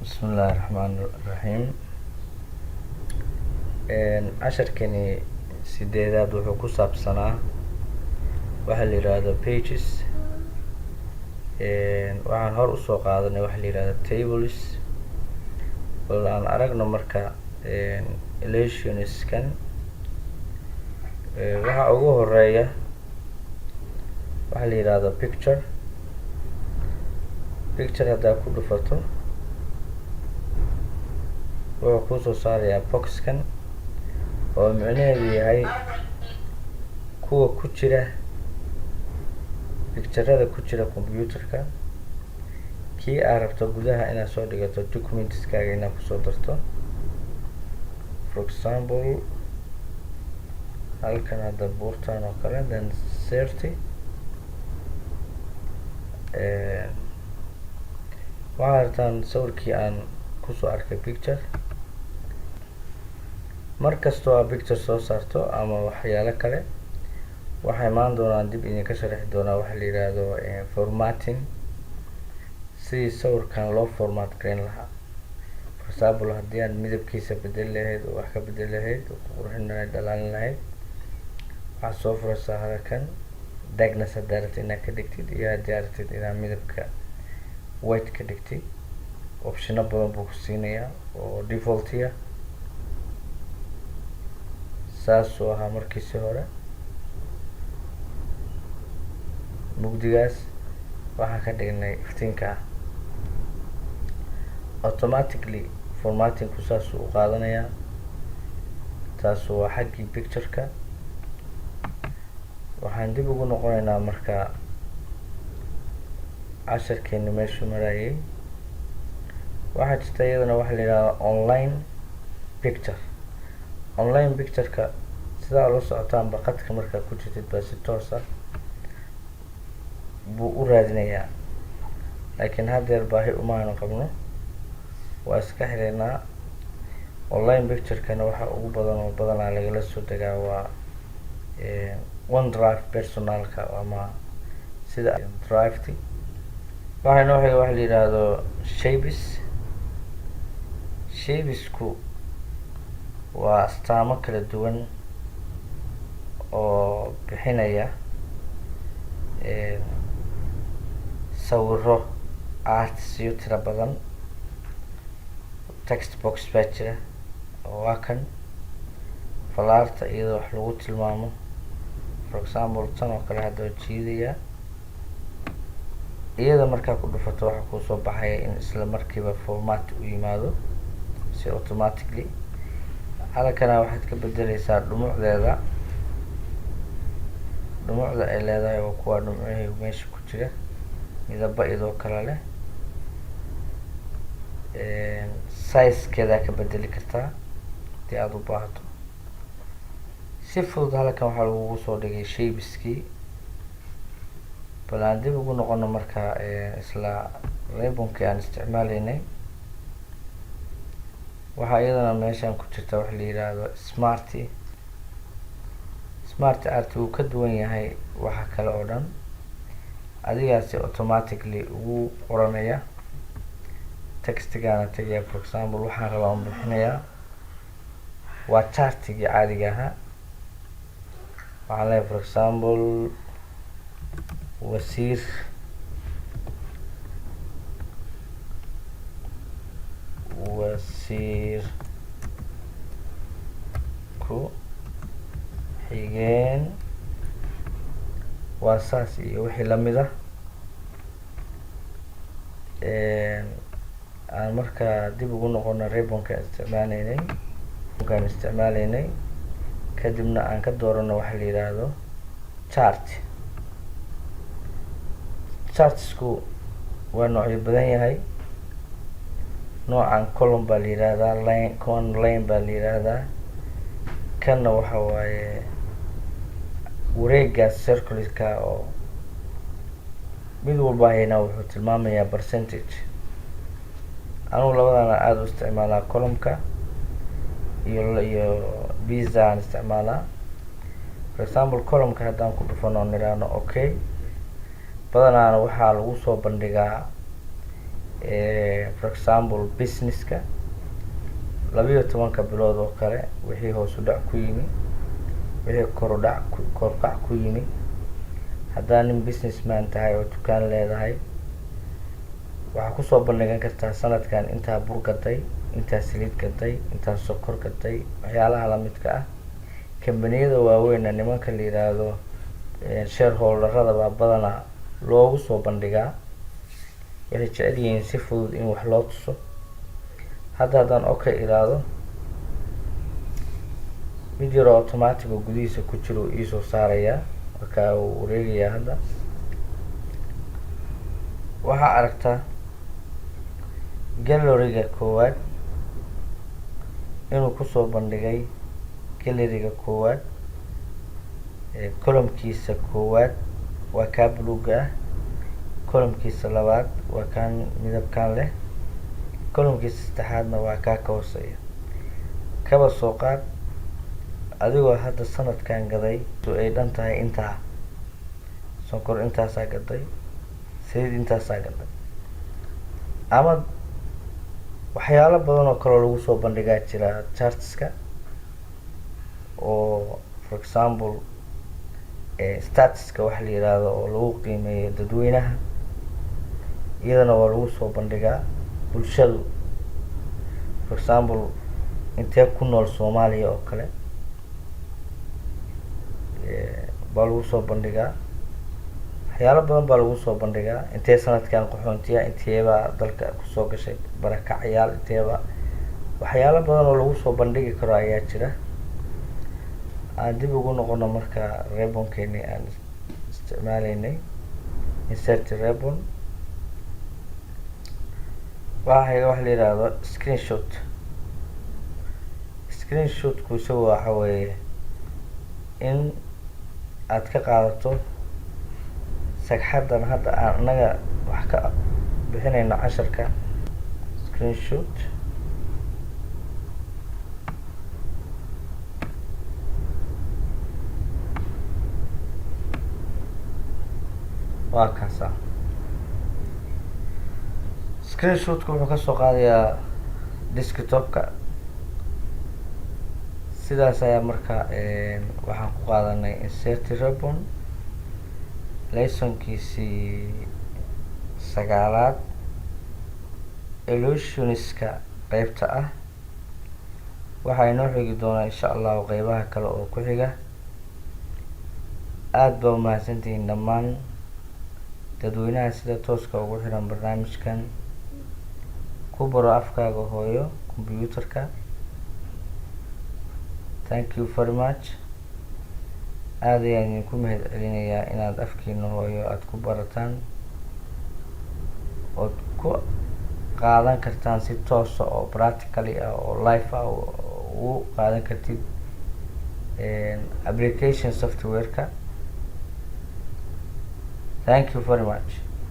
Bismillahi Rahmaani Rahiim. Casharkani sideedaad wuxuu ku saabsanaa waxa la yiraahdo pages. Waxaan hor usoo qaadanay waxa la yiraahdo tables. Bal aan aragno marka relationskan. Waxa ugu horeeya waxa la yiraahdo picture. Picture hadda ku dhufato wuxuu ku soo saarayaa boxkan oo macnaheedu yahay kuwa ku jira picture-rada ku jira computer-ka kii aad rabto gudaha inaad soo dhigato documents-kaaga inaad ku soo darto. For example, halkan hadda buurtaan oo kale then 30 waxaa rabtaan sawirkii aan kusoo arkay picture. Markastoo aad picture soo saarto ama waxyaalo kale waxay imaan doonaan dib idinka sharxi doonaa waxa la yiraahdo formatting, sidii sawirkan loo format gareyn lahaa. For example, haddii aad midabkiisa bedeli lahayd oo wax ka bedeli lahayd oo qurxin lahayd dhalaalin lahayd waxaad soo furaysaa halkan darkness haddaad rabtid inaad ka dhigtid iyo haddii aad rabtid inaad midabka white ka dhigtid. Optiono badan buu ku siinayaa oo default-iya saasuu ahaa markiisi hore. Mugdigaas waxaan ka dhignay iftiinka automatically formatting ku saasuu u qaadanayaa. taas waa xaggii picture-ka. waxaan dib ugu noqonaynaa marka casharkeeni meeshuu marayay. waxaa jirta iyadana waxa la yiraahdo online picture. Online picture-ka sidaa ula socotaan baqadka markaa ku jirtid baa si toos ah buu u raadinayaa, laakiin haddeer baahi umaanu qabno, waa iska xireynaa. Online picture-kana waxa ugu badan oo badanaa lagala soo degaa waa OneDrive personalka ama sida Drive-ti. waxaa noo xiga waxa la yiraahdo shapes. Shapesku waa astaamo kala duwan oo bixinaya sawiro arts-yo tira badan. Text box baa jira oo waa kan falaarta iyadoo wax lagu tilmaamo. For example, tan oo kale hadda jiidaya iyada markaa ku dhufato waxaa kuu soo baxaya in isla markiiba format u yimaado si automatically. halkana waxaad ka bedeleysaa dhumucdeeda. dhumucda ay leedahay waa kuwa dhumucihii meesha ku jira midaba idoo kale leh. size-keeda ka bedeli kartaa hadii aad u baahato. si fudud halkan waxaa lagugu soo dhigay shapeskii. bal aan dib ugu noqono marka isla ribbon-kii aan isticmaaleynay. waxaa iyadana meeshan ku jirta waxa la yiraahdo smart. Smart art wuu ka duwan yahay waxa kale oo dhan. adigaasi automatically ugu qoranaya textigaana tagaya. For example, waxaan rabaa un bixinayaa waa chartigii caadiga ahaa. waxaan leeyahay for example wasiir ku xigeen waa saas iyo wixii lamid ah. aan markaa dib ugu noqono ribbon-ka isticmaaleynay kadibna aan ka doorano waxa la yiraahdo chart. chartsku waa noocyo badan yahay. noocan column baa la yiraahdaa, line baa la yiraahdaa. kanna waxa waaye wareegaas circular-ka oo mid walba hayna wuxuu tilmaamayaa percentage. anugu labadana aada u isticmaalaa column-ka iyo pizza aan isticmaalaa. For example, column-ka haddaan ku dhufano niraano okay, badanaana waxaa lagu soo bandhigaa for example businesska 12 bilood oo kale wixii hoos u dhac ku yimi, wixii korkac ku yimi. haddaa nin businessman tahay oo dukaan leedahay, waxaa kusoo bandhigan kartaa sanadkan intaa bur gaday, intaa saliid gaday, intaa sokor gaday, waxyaalaha lamidka ah. kambaniyada waaweyna nimanka la yiraahdo shareholderada baa badanaa loogu soo bandhigaa, waxay jecel yihiin si fudud in wax loo tuso. haddaan okay iraado, mid yar oo automatic oo gudihiisa ku jiro uu iisoo saarayaa, markaa uu wareegayaa. hadda waxaa aragtaa galleryga koowaad inuu kusoo bandhigay galleryga koowaad, columnkiisa koowaad waa kaa buluuga ah, columnkiisa labaad waa kaan midabkan leh, columnkiisa saddexaadna waa kaa ka hooseeya. kaba soo qaad adigoo hadda sanadkan gaday ay dhan tahay intaa, sonkor intaasaa gaday, saliid intaasaa gaday, ama waxyaalo badan oo kaloo lagu soo bandhigaa jira chartska oo for example statuska wax la yiraahdo oo lagu qiimeeyo dadweynaha, iyadana waa lagu soo bandhigaa. bulshadu for example intee ku nool Soomaaliya oo kale baa lagu soo bandhigaa, waxyaalo badan baa lagu soo bandhigaa. intee sanadkan qaxoontiya, inteebaa dalka kusoo gashay barakacayaal, inteeba waxyaalo badan oo lagu soo bandhigi karo ayaa jira. aan dib ugu noqono marka ribbonkeeni aan isticmaalaynay, insert ribbon. wax la yiraahdo screenshotku isagu waxa weeye in aad ka qaadato sagxadan hadda aan anaga wax ka bixinayno casharka. screenshot waa kaasa. screenshotku wuxuu kasoo qaadayaa desktopka. sidaas ayaa marka waxaan ku qaadanay insert ribbon lessonkiisii 9aad illusionska qeybta ah. waxaa inoo xigi doonaa insha allahu qeybaha kale oo ku xiga. aad baa umahadsantihiin dhammaan dadweynaha sida tooska ugu xiran barnaamijkan ku baro afkaaga hooyo computerka. thank you very much. aad ayaan idinku mahad celinayaa inaad afkiina hooyo aad ku barataan ood ku qaadan kartaan si toosa oo practically ah oo live ah ugu qaadan kartid application software-ka. thank you very much.